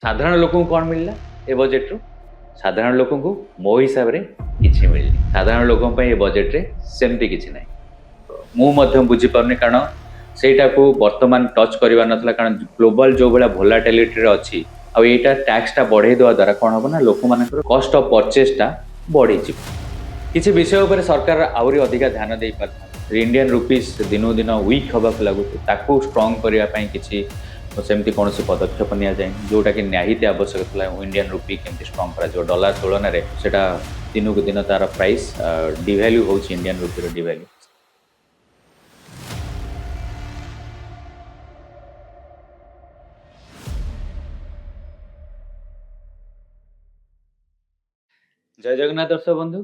साधारण लोक कौन मिलला ए बजेट रु साधारण लोक मो हिसाब से किसी मिलनी साधारण लोक बजेट रे सेमती किसी ना मुझे बुझीपारे कारण सेटा को वर्तमान टच करवा नाला कारण ग्लोबल जो भाया भोलाटिलिटी अच्छी आईटा टैक्सटा बढ़े देवा द्वारा कौन हम ना लोक मान कस्ट ऑफ परचेसटा बढ़ी किसी विषय पर सरकार आहरी अधिका ध्यान दे पार इंडियन रुपीज दिनू दिन वीक हवा लगुच स्ट्रंग करने किसी सेमती कौन पदक्षेप नि जाए जोटा कि निहित आवश्यक था इंडियन रुपी केमती स्ट्रंग कर डॉलर तुलन में सेटा दिन को दिन तार प्राइस डिवैल्यू हो इंडियन रुपी डिवैल्यू जय जगन्नाथ दर्शक बंधु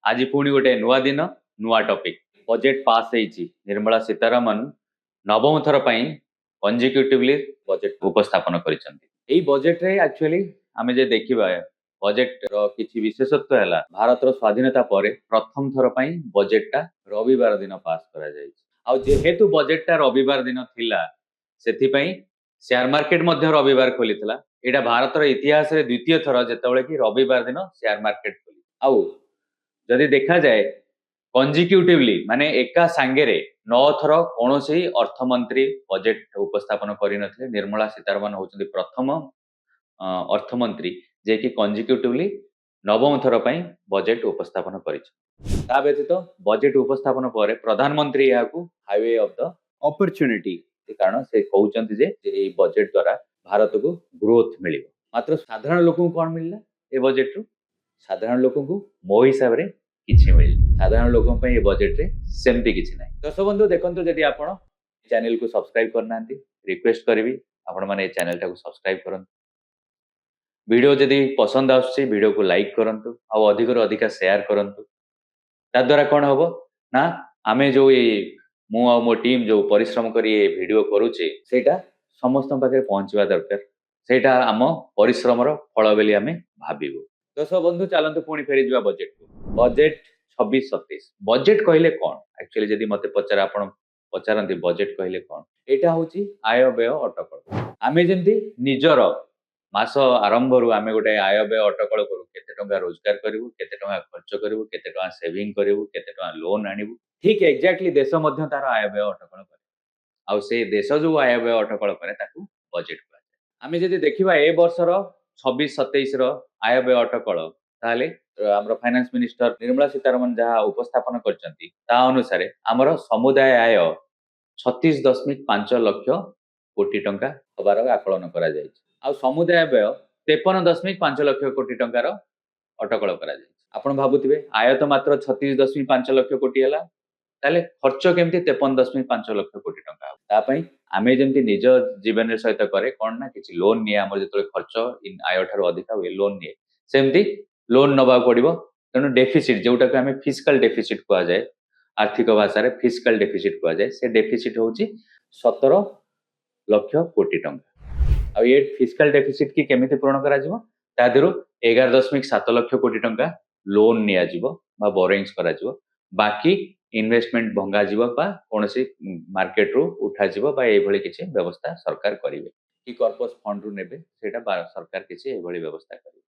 आज पुणी गोटे नुआ दिन नुआ topic budget pass Nirmala Sitharaman नवम थर कंजिक्यूटिवली बजेट उपस्थापन करी बजेट रे एक्चुअली आम जे देखा बजेट किसी विशेषत्व है भारत स्वाधीनता पर प्रथम थर बजेटा रविवार दिन पास करा जेहेतु बजेटा रविवार दिन थिला सेथिपई शेयर मार्केट रविवार खोली यहाँ भारत इतिहास रे द्वितीय थर जिते कि रविवार दिन शेयर मार्केट खोली जदि देखा जाए कंजिक्यूटिवली माने एका सांगेरे 9 थर कौन अर्थमंत्री बजेट उपस्थापन करन निर्मला सीतारमण होती प्रथम अर्थमंत्री जे कि कंजिक्यूटिवली नवम थर बजेट उपस्थापन कर व्यतीत बजेट उपस्थापन पर प्रधानमंत्री यहाँ हाईवे ऑफ द अपॉर्चुनिटी कारण से कहते जे बजेट द्वारा भारत को ग्रोथ मिल मात्र साधारण लोक कौन मिलला ए बजेट रु साधारण लोक मो हिसाब से किसी मिलनी साधारण लोक बजेट रे सेमती किसी ना दर्शक बंधु देखो जदि आप चैनल को सब्सक्राइब करना रिक्वेस्ट करी आपण मैंने चैनल टाक सब्सक्राइब करूँ वीडियो जदि पसंद आसुची वीडियो को लाइक करंतु आ अधिक अधिक शेयर करंतु द्वारा कौन हम ना आमे जो ये मु आ मो टीम जो परिश्रम कर वीडियो करुचे सेटा समस्त पाखे पहुंचवा दरकार सेटा आम परिश्रम फल बोली आमे भाबिबु दर्शक बंधु चलतु पुणी फेरी जा बजेट को बजेट 26-27 बजेट कहले कौन एक्चुअली जदि मते पचार आपण पचारती बजेट कहले कौन एटा होची आय व्यय अटकल आमे जेंती निजर मास आरंभ रु आमे गोटे आय व्यय अटकल करू केते टंका रोजगार करू केते टंका खर्च करू केते टंका सेविंग करू केते टंका लोन आनिबू ठीक एक्जाक्टली देश मध्य तार आय व्यय अटकल करे आ से देश जो आय व्यय अटकल करे ताकू बजेट कहै आमे जदि देखिबा ए वर्षर 26-27 रो आय व्यय अटकल ताले हमर फाइनेंस मिनिस्टर निर्मला सीतारमण जहाँ उपस्थापन करचंती ता अनुसार हमर समुदाय आय 36.5 लाख कोटी टंका हबार आकलन करा जाय आ समुदाय व्यय 53.5 लाख कोटी टंकार अटकल करा जाय आपण भाबुथिबे आय तो मात्र 36.5 लाख कोटी हला ताले खर्च केमती 53.5 लाख कोटी टंका ता पई आमे जेमती निज जीवन सहित करे कौन ना किसी लोन निये आम जो खर्च आय ठार अधिक हुए लोन निये सेमती लोन नवा पड़ो तेणु डेफिसिट जोटा को आम फिस्काल डेफिसिट कहुए आर्थिक भाषा फिस्काल डेफिसिट कहुए से डेफिसिट हूँ 17 लाख कोटी टंका आ ये फिस्काल डेफिसिट की केमिति पूरण करा जिवो ता देरो 11.7 लाख कोटी टंका लोन निया जिवो बा बोरिंग्स करा जिवो बाकी इन्वेस्टमेंट भंगा जीव बा कोनोसी मार्केट रू उठा जीव बा ए भली किछि व्यवस्था सरकार करिवे कि कॉर्पस फंड रू नेबे सेटा सरकार किछि ए भली व्यवस्था करिवे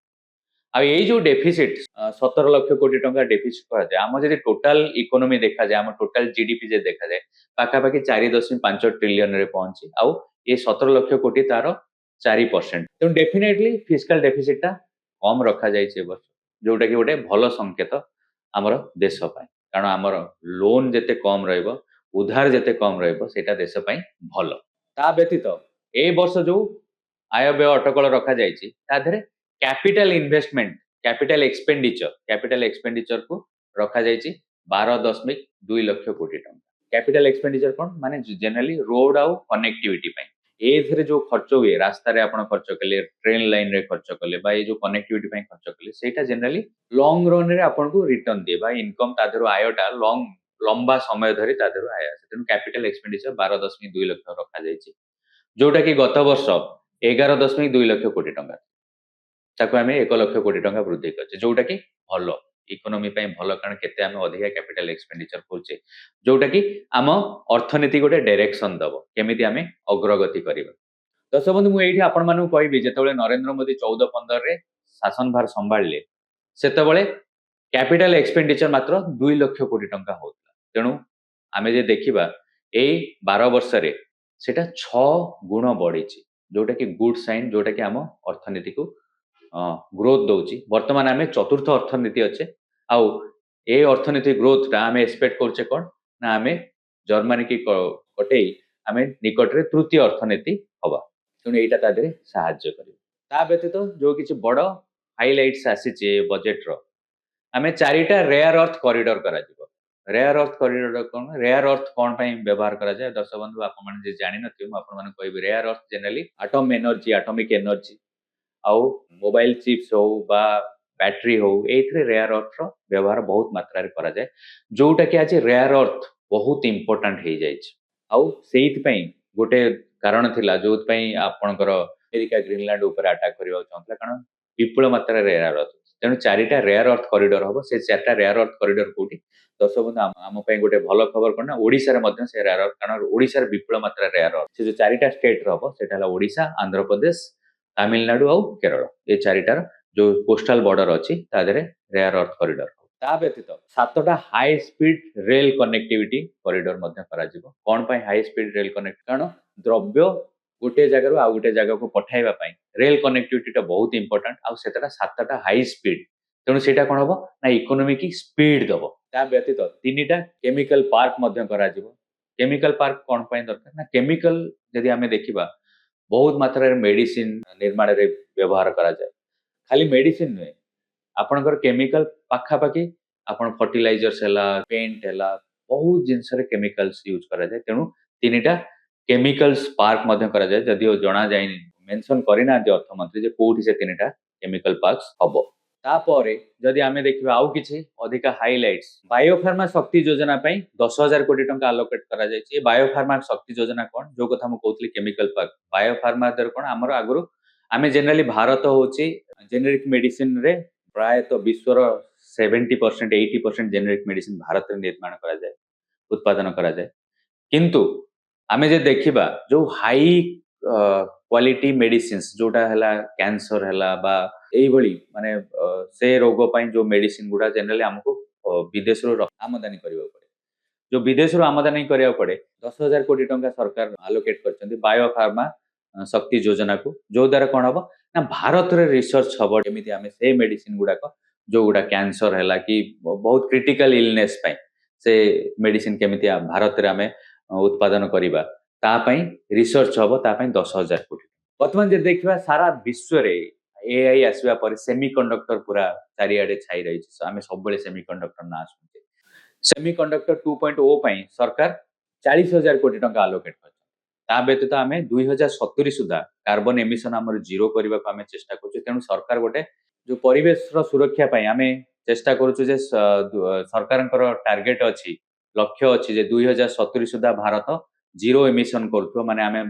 आ ये जो डेफिसिट 17 लाख कोटी टंका डेफिसिट करा जाय आम जदि टोटल इकोनॉमी देखा जाय आम टोटल जीडीपी जे देखा जाय पाखापाखि 4.5 ट्रिलियन रे पहुंची आ ये 17 लाख कोटी तार 4% तो डेफिनेटली फिस्काल डेफिसिट टा कम रखा जाय छे वर्ष जोटा कि गोटे भलो संकेत हमर देश पय कारण आमर लोन जेते कम रहिबो उधार जेते कम रहिबो सेटा देश पय भलो ता व्यतीत ए वर्ष जो आय व्यय अटकल रखा जायछि ता धरे कैपिटल इन्वेस्टमेंट कैपिटल एक्सपेंडिचर को रखा जायछि 12.2 लाख कोटी टंका कैपिटल एक्सपेंडिचर कोन माने जनरली रोड आउ कनेक्टिविटी पय एथरे जो खर्च हुए रास्ता रे आपण खर्च कले ट्रेन लाइन रे खर्च कले बा ये जो कनेक्टिविटी पय खर्च कले सेटा जनरली लॉन्ग रन रे आपण को रिटर्न दे बा इनकम तादरो आयटा लंबा समय धरी तादरो आय तेनु कैपिटल एक्सपेंडिचर 12.2 लाख रखा जायछि जोटा कि गत वर्ष 11.2 लाख कोटी टंका ताको आमे 1 लाख कोटी टंका वृद्धि करछे जोटा कि भलो इकोनॉमी पय भलो कारण केते आमे अधिका कैपिटल एक्सपेंडिचर करछे जोटा कि आम अर्थनीति गोटे डायरेक्शन दबो केमिति आमे अग्रगति करिबा ଦର୍ଶକ ବନ୍ଧୁ ମୁଁ ଏଇଠି ଆପଣମାନଙ୍କୁ କହିବି ଯେତେବେଳେ ନରେନ୍ଦ୍ର ମୋଦି 14-15 ରେ ଶାସନ ଭାର ସମ୍ଭାଳିଲେ ସେତେବେଳେ କ୍ୟାପିଟାଲ ଏକ୍ସପେଣ୍ଡିଚର ମାତ୍ର 2 ଲକ୍ଷ କୋଟି ଟଙ୍କା ହଉଥିଲା। ତେଣୁ ଆମେ ଯଦି ଦେଖିବା ଏଇ 12 ବର୍ଷରେ ସେଟା 6 ଗୁଣ ବଢିଛି, ଯୋଉଟା କି ଗୁଡ୍ ସାଇନ୍, ଯୋଉଟା କି ଆମ ଅର୍ଥନୀତିକୁ ଗ୍ରୋଥ ଦଉଛି। ବର୍ତ୍ତମାନ ଆମେ ଚତୁର୍ଥ ଅର୍ଥନୀତି ଅଛେ, ଆଉ ଏ ଅର୍ଥନୀତି ଗ୍ରୋଥଟା ଆମେ ଏକ୍ସପେକ୍ଟ କରୁଛେ କ'ଣ ନା ଆମେ ଜର୍ମାନୀ କି କଟେଇ ଆମେ ନିକଟରେ ତୃତୀୟ ଅର୍ଥନୀତି ହବା। ତେଣୁ ଏଇଟା ତା ଦେହରେ ସାହାଯ୍ୟ କରିବ। ତା ବ୍ୟତୀତ ଯୋଉ କିଛି ବଡ ହାଇଲାଇଟ୍ସ ଆସିଛି ଏ ବଜେଟର, ଆମେ 4ଟା ରେୟାର ଅର୍ଥ କରିଡର କରାଯିବ। ରେୟାର ଅର୍ଥ କରିଡର କ'ଣ? ରେୟାର ଅର୍ଥ କ'ଣ ପାଇଁ ବ୍ୟବହାର କରାଯାଏ? ଦର୍ଶକ ବନ୍ଧୁ ଆପଣମାନେ ଯଦି ଜାଣିନଥିବେ ମୁଁ ଆପଣମାନଙ୍କୁ କହିବି। ରେୟାର ଅର୍ଥ generally atom energy, atomic energy ଆଉ ମୋବାଇଲ ଚିପ୍ସ ହଉ ବା ବ୍ୟାଟେରୀ ହଉ, ଏଇଥିରେ ରେୟାର ଅର୍ଥର ବ୍ୟବହାର ବହୁତ ମାତ୍ରାରେ କରାଯାଏ, ଯୋଉଟା କି ଆଜି ରେୟାର ଅର୍ଥ ବହୁତ ଇମ୍ପୋର୍ଟାଣ୍ଟ ହେଇଯାଇଛି। ଆଉ ସେଇଥିପାଇଁ ଗୋଟେ କାରଣ ଥିଲା ଯୋଉଥିପାଇଁ ଆପଣଙ୍କର ଆମେରିକା ଗ୍ରୀନଲ୍ୟାଣ୍ଡ ଉପରେ ଆଟାକ କରିବାକୁ ଚାହୁଁଥିଲା, କାରଣ ବିପୁଳ ମାତ୍ରାରେ ରେୟାର ଅର୍ଥ। ତେଣୁ 4ଟା ରେୟାର ଅର୍ଥ କରିଡର ହବ। ସେ 4ଟା ରେୟାର ଅର୍ଥ କରିଡର କୋଉଠି? ଦର୍ଶକ ବନ୍ଧୁ ଆମ ପାଇଁ ଗୋଟେ ଭଲ ଖବର କ'ଣ ନା ଓଡ଼ିଶାରେ ମଧ୍ୟ ସେ ରେୟାର ଅର୍ଥ, କାରଣ ଓଡ଼ିଶାରେ ବିପୁଳ ମାତ୍ରାରେ ରେୟାର ଅର୍ଥ ସେ ଯୋଉ 4ଟା ଷ୍ଟେଟରେ ହବ ସେଟା ହେଲା ଓଡ଼ିଶା, ଆନ୍ଧ୍ରପ୍ରଦେଶ, ତାମିଲନାଡୁ ଆଉ କେରଳ। ଏ 4ଟାର ଯୋଉ କୋଷ୍ଟାଲ ବର୍ଡର ଅଛି ତା ଦେହରେ ରେୟାର ଅର୍ଥ କରିଡର। ତା ବ୍ୟତୀତ 7ଟା high speed rail connectivity corridor ମଧ୍ୟ କରାଯିବ। କ'ଣ ପାଇଁ ହାଇ ସ୍ପିଡ ରେଲ କନେକ୍ଟ? କାରଣ ଦ୍ରବ୍ୟ ଗୋଟେ ଜାଗାରୁ ଆଉ ଗୋଟେ ଜାଗାକୁ ପଠାଇବା ପାଇଁ ରେଲ କନେକ୍ଟିଭିଟିଟା ବହୁତ ଇମ୍ପୋର୍ଟାଣ୍ଟ, ଆଉ ସେଟା 7ଟା ହାଇ ସ୍ପିଡ। ତେଣୁ ସେଇଟା କ'ଣ ହବ ନା ଇକୋନୋମି କି ସ୍ପିଡ ଦବ। ତା ବ୍ୟତୀତ 3ଟା କେମିକାଲ ପାର୍କ ମଧ୍ୟ କରାଯିବ। କେମିକାଲ ପାର୍କ କ'ଣ ପାଇଁ ଦରକାର ନା କେମିକାଲ ଯଦି ଆମେ ଦେଖିବା ବହୁତ ମାତ୍ରାରେ ମେଡିସିନ ନିର୍ମାଣରେ ବ୍ୟବହାର କରାଯାଏ। ଖାଲି ମେଡିସିନ ନୁହେଁ, ଆପଣଙ୍କର କେମିକାଲ ପାଖାପାଖି ଆପଣ ଫର୍ଟିଲାଇଜର୍ସ ହେଲା, ପେଣ୍ଟ ହେଲା, ବହୁତ ଜିନିଷରେ କେମିକାଲ୍ସ ୟୁଜ କରାଯାଏ। ତେଣୁ 3ଟା କେମିକାଲ୍ସ ପାର୍କ ମଧ୍ୟ କରାଯାଏ, ଯଦିଓ ଜଣାଯାଇନି, ମେନସନ କରିନାହାନ୍ତି ଅର୍ଥମନ୍ତ୍ରୀ ଯେ କୋଉଠି ସେ 3ଟା କେମିକାଲ ପାର୍କ ହବ। ତାପରେ ଯଦି ଆମେ ଦେଖିବା ଆଉ କିଛି ଅଧିକା ହାଇଲାଇଟ୍ସ, ବାୟୋଫାର୍ମା ଶକ୍ତି ଯୋଜନା ପାଇଁ 10,000 କୋଟି ଟଙ୍କା ଆଲୋକେଟ କରାଯାଇଛି। ଏ ବାୟୋଫାର୍ମା ଶକ୍ତି ଯୋଜନା କ'ଣ? ଯୋଉ କଥା ମୁଁ କହୁଥିଲି କେମିକାଲ ପାର୍କ, ବାୟୋଫାର୍ମା ଦ୍ୱାରା କ'ଣ ଆମର ଆଗରୁ ଆମେ ଜେନେରାଲି ଭାରତ ହଉଛି ଜେନେରିକ ମେଡିସିନରେ ପ୍ରାୟତଃ ବିଶ୍ୱର 70% 80% ଜେନେରିକ ମେଡିସିନ ଭାରତରେ ନିର୍ମାଣ କରାଯାଏ, ଉତ୍ପାଦନ କରାଯାଏ। କିନ୍ତୁ ଆମେ ଯଦି ଦେଖିବା ଯୋଉ ହାଇ କ୍ୱାଲିଟି ମେଡିସିନ୍ସ ଯୋଉଟା ହେଲା କ୍ୟାନ୍ସର ହେଲା ବା ଏଇଭଳି ମାନେ ସେ ରୋଗ ପାଇଁ ଯୋଉ ମେଡିସିନ ଗୁଡା ଜେନେରାଲି ଆମକୁ ବିଦେଶରୁ ଆମଦାନୀ କରିବାକୁ ପଡେ। ଯୋଉ ବିଦେଶରୁ ଆମଦାନୀ କରିବାକୁ ପଡେ 10,000 କୋଟି ଟଙ୍କା ସରକାର ଆଲୋକେଟ କରିଛନ୍ତି ବାୟୋଫାର୍ମା ଶକ୍ତି ଯୋଜନାକୁ, ଯୋଉ ଦ୍ୱାରା କ'ଣ ହବ ନା ଭାରତରେ ରିସର୍ଚ୍ଚ ହବ କେମିତି ଆମେ ସେ ମେଡିସିନ ଗୁଡାକ ଯୋଉଗୁଡା କ୍ୟାନ୍ସର ହେଲା କି ବହୁତ କ୍ରିଟିକାଲ ଇଲନେସ ପାଇଁ ସେ ମେଡିସିନ କେମିତି ଭାରତରେ ଆମେ ଉତ୍ପାଦନ କରିବା, ତା ପାଇଁ ରିସର୍ଚ୍ଚ ହବ, ତା ପାଇଁ 10,000 କୋଟି। ବର୍ତ୍ତମାନ ଯଦି ଦେଖିବା ସାରା ବିଶ୍ୱରେ ଏଆଇ ଆସିବା ପରେ ସେମିକଣ୍ଡକ୍ଟର ପୁରା ଚାରିଆଡେ ଛାଇ ରହିଛି। ଆମେ ସବୁବେଳେ ସେମିକଣ୍ଡକ୍ଟର ନାଁ ଶୁଣୁଛେ। ସେମିକଣ୍ଡକ୍ଟର 2.0 ପାଇଁ ସରକାର 40,000 କୋଟି ଟଙ୍କା ଆଲୋକେଟ କରିଛନ୍ତି। ତା ବ୍ୟତୀତ ଆମେ 2070 ସୁଦ୍ଧା କାର୍ବନ ଏମିଶନ ଆମର ଜିରୋ କରିବାକୁ ଆମେ ଚେଷ୍ଟା କରୁଛୁ। ତେଣୁ ସରକାର ଗୋଟେ ଯୋଉ ପରିବେଶର ସୁରକ୍ଷା ପାଇଁ ଆମେ ଚେଷ୍ଟା କରୁଛୁ ଯେ ସରକାରଙ୍କର ଟାର୍ଗେଟ ଅଛି, ଲକ୍ଷ୍ୟ ଅଛି ଯେ 2070 ସୁଦ୍ଧା ଭାରତ ଜିରୋ ଏମିଶନ କରୁଥିବ, ମାନେ ଆମେ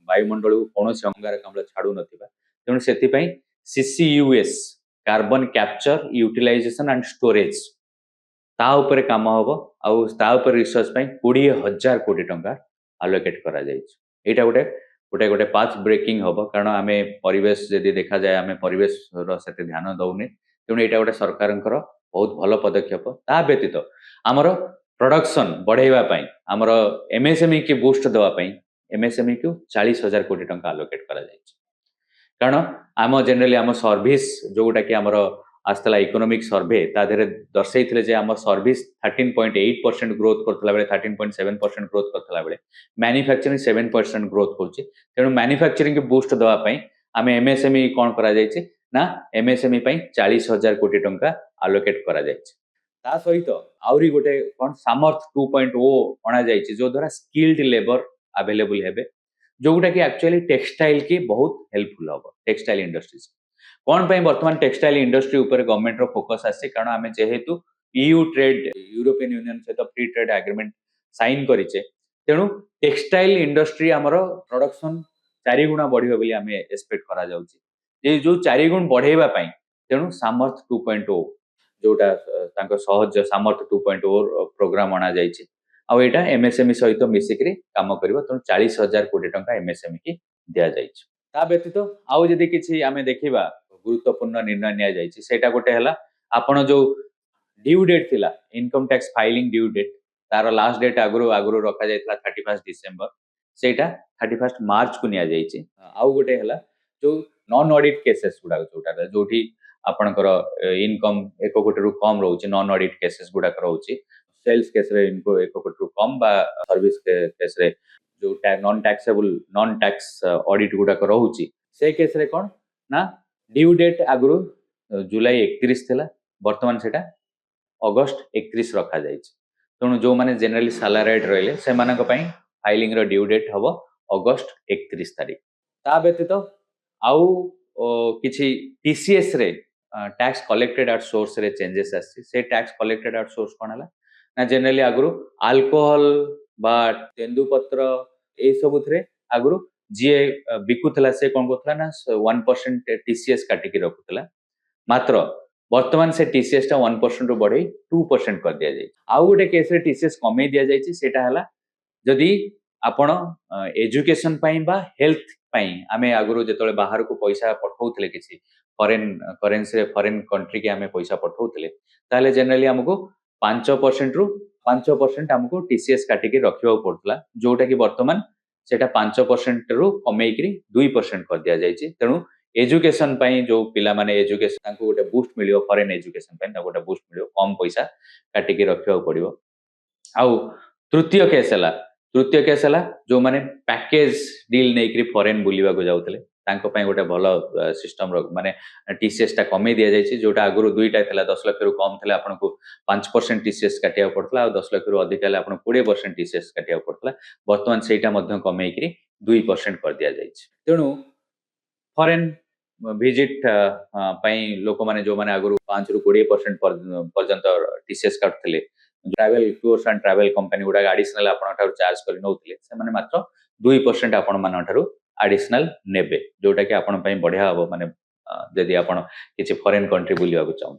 ବାୟୁମଣ୍ଡଳକୁ କୌଣସି ଅଙ୍ଗାରକାମ୍ଳ ଛାଡୁ ନଥିବା। ତେଣୁ ସେଥିପାଇଁ CCUS, carbon capture utilisation and storage, ତା ଉପରେ କାମ ହବ, ଆଉ ତା ଉପରେ ରିସର୍ଚ୍ଚ ପାଇଁ 20,000 କୋଟି ଟଙ୍କା ଆଲୋକେଟ କରାଯାଇଛି। ଏଇଟା ଗୋଟେ ପାଥ ବ୍ରେକିଂ ହବ, କାରଣ ଆମେ ପରିବେଶ ଯଦି ଦେଖାଯାଏ ଆମେ ପରିବେଶର ସେତେ ଧ୍ୟାନ ଦଉନେ। ତେଣୁ ଏଇଟା ଗୋଟେ ସରକାରଙ୍କର ବହୁତ ଭଲ ପଦକ୍ଷେପ। ତା ବ୍ୟତୀତ ଆମର ପ୍ରଡକ୍ସନ ବଢେଇବା ପାଇଁ, ଆମର ଏମଏସଏମଇ କି ବୁଷ୍ଟ ଦେବା ପାଇଁ ଏମଏସଏମଇ କୁ 40,000 କୋଟି ଟଙ୍କା ଆଲୋକେଟ କରାଯାଇଛି। କାରଣ ଆମ ଜେନେରାଲି ଆମ ସର୍ଭିସ ଯୋଉଟା କି ଆମର ଆସିଥିଲା ଇକୋନୋମିକ ସର୍ଭେ, ତା ଦେହରେ ଦର୍ଶାଇଥିଲେ ଯେ ଆମ ସର୍ଭିସ 13.8% ଗ୍ରୋଥ କରୁଥିଲା ବେଳେ 13.7% ଗ୍ରୋଥ କରୁଥିଲା ବେଳେ ମ୍ୟାନୁଫ୍ୟାକ୍ଚରିଂ 7% ଗ୍ରୋଥ କରୁଛି। ତେଣୁ ମ୍ୟାନୁଫ୍ୟାକ୍ଚରିଂ ବୁଷ୍ଟ ଦେବା ପାଇଁ ଆମେ ଏମଏସଏମଇ କ'ଣ କରାଯାଇଛି ନା ଏମଏସଏମଇ ପାଇଁ 40,000 କୋଟି ଟଙ୍କା ଆଲୋକେଟ କରାଯାଇଛି। ତା ସହିତ ଆହୁରି ଗୋଟେ କ'ଣ ସାମର୍ଥ 2.0 ଅଣାଯାଇଛି, ଯୋଉ ଦ୍ୱାରା ସ୍କିଲ୍ଡ ଲେବର ଆଭେଲେବୁଲ ହେବେ, ଯୋଉଟା କି ଆକ୍ଚୁଆଲି टेक्सटाइल की बहुत हेल्पफुल हम टेक्सटाइल इंडस्ट्रीज कौन पे बर्तमान टेक्सटाइल इंडस्ट्री ऊपर गवर्नमेंट रो फोकस आसे, कारण आमे जेहेतु ईयू ट्रेड यूरोपियन यूनियन सहित फ्री ट्रेड एग्रीमेंट साइन करिचे, तेणु टेक्सटाइल इंडस्ट्री हमरो प्रोडक्शन 4 गुणा बढ़िबो बोली आमे एक्सपेक्ट करा जाउची। जे जो 4 गुण बढ़ेबा पई तेणु सामर्थ 2.0 जोटा तांको सहज सामर्थ 2.0 प्रोग्राम अना जाइछि। आ एटा एमएसएमई सहित मिसिकरी काम करिवो। तेणु 40,000 कोटी टंका एमएसएमई की दिया जाइछि ता व्यतीत आउ जदि किछि आमे देखिबा गुरुत्वपूर्ण निर्णय निया जाइछि सेटा गोटे हला आपण जो ड्यू डेट थिला income tax filing due date तार लास्ट डेट आगुरु आगुरु रखा जाइतला 31 डिसेंबर सेटा 31 मार्च को निया जाइछि आउ गोटे हला जो नॉन ऑडिट केसेस गुडा जोटा जोठी आपणकर इनकम 1 कोटी रु कम रहउछि नॉन ऑडिट केसेस गुडा रहउछि सेल्स केस रे इनको 1 कोटी रु कम बा सर्विस केस रे जो non taxable non tax audit गुडा रहउछि से केस रे कोन ना ड्यू डेट आगुरु जुलाई 31 थिला वर्तमान सेटा अगस्त 31 रखा जाइछि तेणु जो माने जनरली सैलरीड रहले से मानक पई फाइलिंग रो ड्यू डेट हबो अगस्त 31 तारिख ता व्यतीत आउ किछि टीसीएस रे टैक्स कलेक्टेड एट सोर्स रे चेंजेस आछि से टैक्स कलेक्टेड एट सोर्स कोन हला ना जनरली आगुरु अल्कोहल बा तेंदुपत्र ए सब थरे आगुरु जे बिकुथला से कोन कोथला ना 1% टीसीएस काटी के रखुथला मात्र वर्तमान से टीसीएस टा 1% रु बढ़ई 2% कर दिया जाय आउ गोटे केस रे टीसीएस कमे दिया जाय सेटा हला जदि आपण एजुकेशन पई बा हेल्थ पई आमे आगुरु जेतले बाहर को पैसा पठाउतले किछि फॉरेन करेंसी रे फॉरेन कंट्री के आमे पैसा पठाउतले ताले जनरली हमको 5% रु 5% हमको टीसीएस काटी के रखियो पड़तला जोटा कि वर्तमान सेटा 5% रु कमेई करी 2% कर दिया जाय तेनु एजुकेशन पई जो पिला माने एजुकेशन तांको गोटे बूस्ट मिलियो फॉरेन एजुकेशन पई गोटे बूस्ट मिलियो कम पैसा काटी के रखियो पड़ियो आउ तृतीय केस हला जो माने पैकेज डील नै करी फॉरेन बुलिवा को जाउतले तांको पई गोटे भलो सिस्टम रो माने टीसीएस टा कमे दिया जायछि जोटा आगुरु दुईटा थिला 10 लाख रु कम थिला आपन को 5% टीसीएस काटिया पड़तला 10 लाख रु अधिक हला आपन 20% टीसीएस काटिया पड़तला वर्तमान सेटा मध्यम कमे करी 2% कर दिया जायछि तेनु फॉरेन विजिट पई लोक माने जो माने आगुरु 5 रु 20% पर्यंत टीसीएस काटथिले travel tours and travel company गुडा एडिशनल आपण ठार चार्ज करि नउथिले से माने मात्र 2% आपण मान ठार एडिशनल नेबे जोटा कि आपण पई बढ़िया हबो माने जदि आपण किछि फॉरेन कंट्री बुलिया को चाहू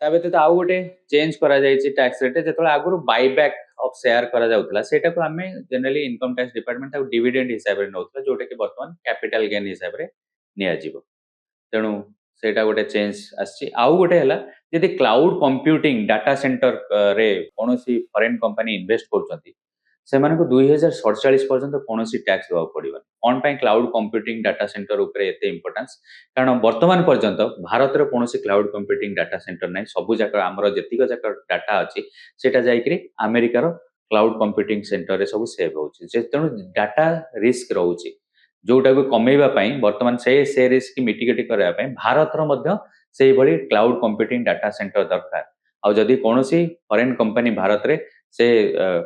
ता व्यतीत आउ गोटे चेंज करा जायछि टैक्स रेट जेतले आगुरु बायबैक ऑफ शेयर करा जाउतला सेटा को हमें जनरली इनकम टैक्स डिपार्टमेंट ता डिविडेंड हिसाब रे नउतला जोटा कि वर्तमान कैपिटल गेन हिसाब रे निया जिवो तेणु सेटा गोटे चेंज आछि आउ गोटे हला यदि क्लाउड कंप्यूटिंग डाटा सेंटर रे कोनोसी फॉरेन कंपनी इन्वेस्ट करछंती से मानको 2047 पर्यंत कोनोसी टैक्स दवा पड़िबा ऑन पई क्लाउड कंप्यूटिंग डाटा सेंटर ऊपर एते इंपोर्टेंस कारण वर्तमान पर्यंत भारत रे कोनोसी क्लाउड कंप्यूटिंग डाटा सेंटर नै सबु जाक हमरो जतिक जाक डाटा अछि सेटा जाईकरी अमेरिका रो क्लाउड कंप्यूटिंग सेंटर रे सब सेव होछि जे तेणु डाटा रिस्क रहउछि जोटा को कमेबा पई वर्तमान से रिस्क मिटिगेट करबा पई भारत रो मध्य सेही भली क्लाउड कंप्यूटिंग डाटा सेंटर दरकार आ जदि कोनोसी फॉरेन कंपनी भारत रे से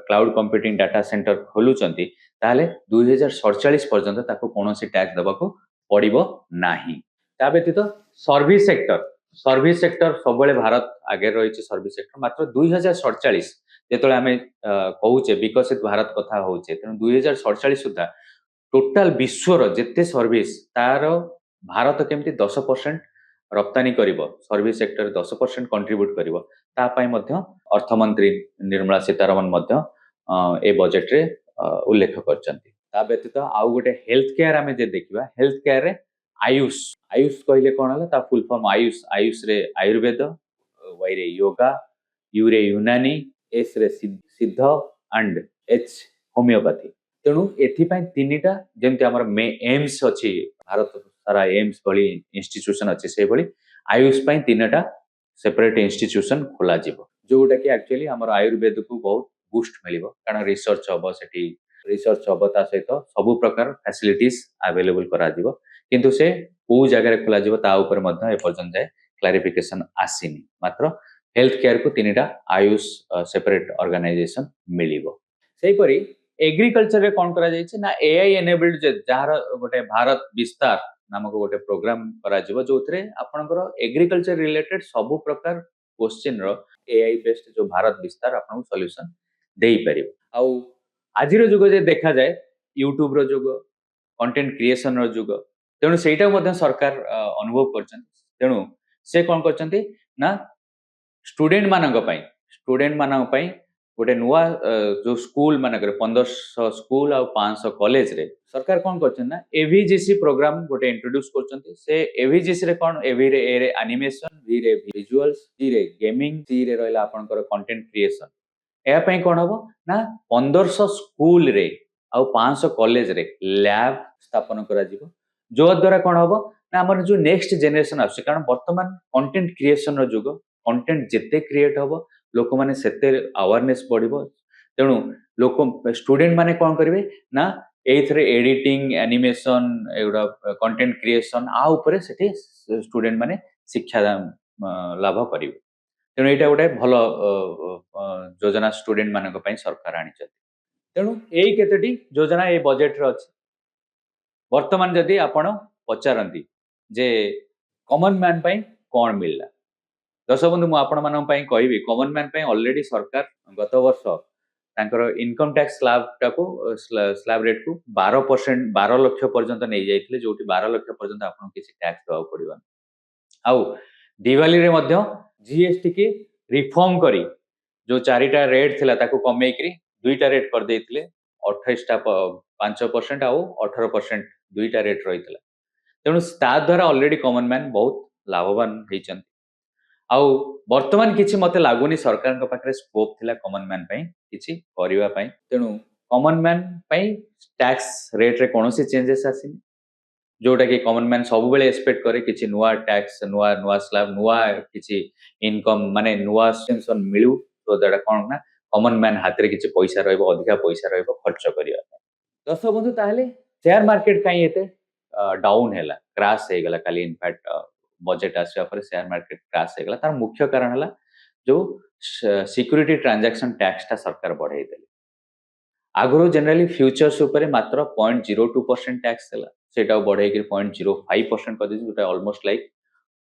क्लाउड कंप्यूटिंग डाटा सेंटर खोलुचंती ताले 2047 पर्यंत ताको कोनोसी टैक्स दबा को पड़िबो नाही ता व्यतीत सर्विस सेक्टर सबले भारत आगे रहिछि सर्विस सेक्टर मात्र 2047 जेतले हमें कहूचे विकसित भारत कथा होचे तेनु 2047 सुधा टोटाल विश्वर जेते सर्विस तार भारत केमती 10% रप्तानी करिवो सर्विस सेक्टर 10% कंट्रीब्यूट करिवो ता पई मध्य अर्थमंत्री निर्मला सीतारमण मध्य ए बजेट रे उल्लेख करचंती ता व्यतीत आउ गोटे हेल्थ केयर हमें जे देखिबा हेल्थ केयर रे आयुष कहले कोन हला ता फुल फॉर्म आयुष रे आयुर्वेद वाई रे योगा यू रे यूनानी एस रे सिद्ध एंड एच होमियोपैथी तेणु एथिपाई तीनिटा जेमती हमर एम्स अछि भारत सारा एम्स भली इंस्टीट्यूशन अछि से भली आयुष पई तीनटा सेपरेट इंस्टीट्यूशन खोला जिवो जोटा कि एक्चुअली हमर आयुर्वेद को बहुत बूस्ट मिलिबो कारण रिसर्च हबो सेठी रिसर्च हबो ता सहित सब प्रकार फैसिलिटीज अवेलेबल करा जिवो किंतु से को जगह रे खोला जिवो ता ऊपर मध्य ए पर्यंत जाय क्लैरिफिकेशन आसीनी मात्र हेल्थ केयर को तीनिटा आयुष सेपरेट ऑर्गेनाइजेशन मिलिबो सेही परी एग्रीकल्चर रे कोन करा जायछि ना एआई एनेबल्ड जहार गोटे भारत विस्तार नामक गोटे प्रोग्राम करा जिवो जोथरे आपनकर एग्रीकल्चर रिलेटेड सब प्रकार क्वेश्चन रो एआई बेस्ड जो भारत विस्तार आपन सॉल्यूशन देई परिबो आउ आजिरो जुग जे देखा जाय यूट्यूब रो जुग कंटेंट क्रिएशन रो जुग तेणु सेटा मध्य सरकार अनुभव करछन तेणु से कोन करछन्ती ना स्टूडेंट मानक पई गोटे नुआ जो स्कूल मानक 1500 स्कूल आ 500 कॉलेज रे सरकार कौन करछन ना एवीजीसी प्रोग्राम गोटे इंट्रोड्यूस करछन्ती से एवीजीसी रे कौन एवी रे ए रे एनिमेशन बी रे विजुअल्स सी रे गेमिंग सी रे रहला आपनकर कंटेंट क्रिएशन या पई कौन हबो ना 1500 स्कूल रे आ 500 कॉलेज रे लैब स्थापन करा जिवो जो द्वारा कौन हबो ना हमर जो नेक्स्ट जनरेशन आछे कारण वर्तमान कंटेंट क्रिएशन रो जुग कंटेंट जेते क्रिएट हबो लोक माने सेते अवेयरनेस बढ़िबो तेणु लोक स्टूडेंट माने कौन करिवे ना एइथरे एडिटिंग एनिमेशन एगुडा कंटेंट क्रिएशन आ ऊपर सेठी स्टूडेंट माने शिक्षा लाभ करिवे तेणु एटा गोटे भल योजना स्टूडेंट मानक पई सरकार आनी तेणु एई केतेटी योजना ए बजेट रे अछि वर्तमान जदि आपण पचारंती जे कॉमन मैन पई कोन मिलला दर्शक बंधु मुझे कहबी कॉमन मैन ऑलरेडी सरकार गत वर्ष तांकर इनकम टैक्स स्लैब रेट को 12% 12 लाख पर्यंत नहीं जाइथिले जोटी 12 लाख पर्यंत आपन किसी टैक्स दवा पड़िबा आउ दिवाली रे मध्य जीएसटी के रिफॉर्म करी जो चारिटा रेट थिला ताको कमे करी दुईटा रेट कर देथिले 28टा 5% आउ 18% दुईटा रेट रहितला तेणु ता द्वारा ऑलरेडी कॉमन मैन बहुत लाभवान होइचन आउ वर्तमान किछि मते लागुनी सरकार को पाखरे स्कोप थिला कॉमन मैन पई किछि करिवा पई तेनु कॉमन मैन पई टैक्स रेट रे कोनोसी चेंजेस आसिनी जोटा कि कॉमन मैन सब बेले एक्सपेक्ट करे किछि नुवा टैक्स नुवा नुवा स्लैब नुवा किछि इनकम माने नुवा सेंसन मिलु तो दैट कोन ना कॉमन मैन हाथ रे किछि पैसा रहइबो अधिका पैसा रहइबो खर्च करिया दर्शक बंधु ताहले शेयर मार्केट काई एते डाउन हैला क्रैश हे गला खाली इनफैक्ट बजेट आसिया पर शेयर मार्केट क्रैश हे गला तार मुख्य कारण हला जो सिक्योरिटी ट्रांजैक्शन टैक्स ता सरकार बढ़ाई देले आगरो जनरली फ्यूचर्स ऊपर मात्र 0.02% टैक्स हला सेटा बढ़ाई के 0.05% कर दिस जोटा ऑलमोस्ट लाइक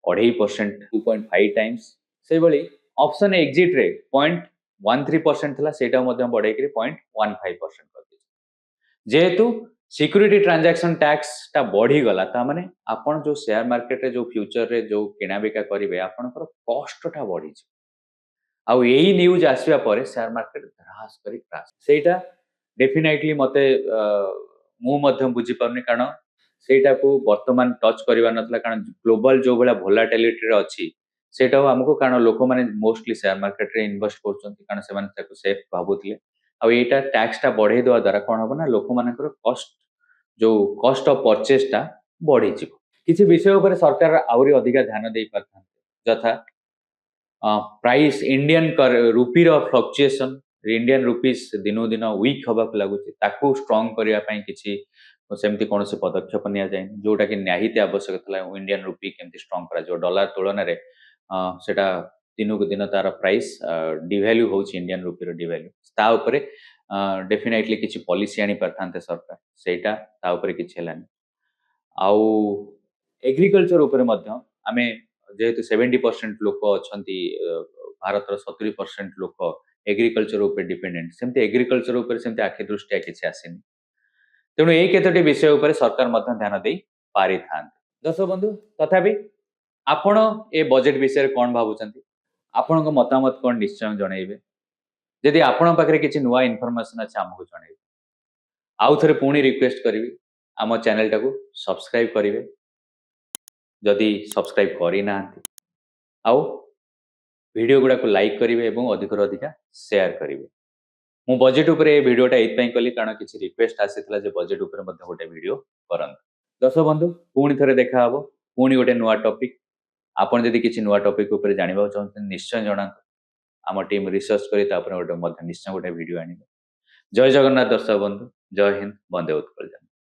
2.5% 2.5 टाइम्स से बली ऑप्शन एग्जिट रे 0.13% थला सेटा मध्ये बढ़ाई के 0.15% कर दिस जेहेतु सिक्योरिटी ट्रांजैक्शन टैक्स ता बढ़ी गला ता माने आपण जो शेयर मार्केट रे जो फ्यूचर रे जो किना बिका करिवे आपनकर कॉस्ट ता बढ़ी छ आउ एही न्यूज आसीबा परे शेयर मार्केट धरास करी क्रैश सेटा डेफिनेटली मते मु मध्ये बुझी परनी कारण सेटा को वर्तमान टच करिवा नथला कारण ग्लोबल जो बेला वोलेटिलिटी रे अछि सेटा हमको कारण लोक माने मोस्टली शेयर मार्केट रे इन्वेस्ट करछन्ती कारण से माने ताको सेफ भाबुतले आ एटा टैक्स ता बढ़े दवा द्वारा कोन हबो ना लोक मानकर कॉस्ट जो कॉस्ट ऑफ परचेज ता बढ़ी छ किछि विषय ऊपर सरकार आउरी अधिका ध्यान देई परथान जथा प्राइस इंडियन रुपी रो फ्लक्चुएशन इंडियन रुपीस दिनो दिन वीक हबा लागु ताकू स्ट्रांग करिया पई किछि सेमति कोनोसे पदक्षेप निया जाय जोटा कि न्याहित आवश्यक थला इंडियन रुपी केमति स्ट्रांग करा जो डॉलर तुलन रे सेटा दिनो को दिन तार प्राइस डिवैल्यू होछि इंडियन रुपी रो डिवैल्यू ता ऊपर डेफिनेटली किछि पॉलिसी आनी परथानते सरकार सेटा ता ऊपर किछि हेलानी आउ एग्रीकल्चर ऊपर मध्य आमे जेहेतु 70% लोक अछंती भारत रो 70% लोक एग्रीकल्चर ऊपर डिपेंडेंट सेमते एग्रीकल्चर ऊपर सेमते आखि दृष्टि किछि आसिनी तेणु ए केतोटी विषय ऊपर सरकार मध्य ध्यान देई पारि थान दर्शक बंधु तथापि आपण ए बजेट विषय कोन भाबुचंती आपण को मतामत कोन निश्चय जणाइबे यदि आपण पाखरे किछि नुवा इन्फॉर्मेशन अछि हमहु जणाइबे आउ थरे पुणी रिक्वेस्ट करबी आम चैनल टाको सब्सक्राइब करिवे जदि सब्सक्राइब करि नांती आउ वीडियो गुडा को लाइक करिवे एवं अधिक अधिका शेयर करिवे मु बजेट ऊपर ए वीडियोटा एत पई कली कारण किछि रिक्वेस्ट आसीतला जे बजेट ऊपर मध्ये गोटे वीडियो करन दर्शक बंधु पुणी थरे देखा हबो पुणी गोटे नुवा टॉपिक आपण जदि किछि नुवा टॉपिक ऊपर जानिबा चाहते निश्चय जणांतु आम टीम रिसर्च करी तापर गोटे मध्ये निश्चय गोटे वीडियो आनिबे जय जगन्नाथ दर्शक बंधु जय हिंद वंदे उत्कल।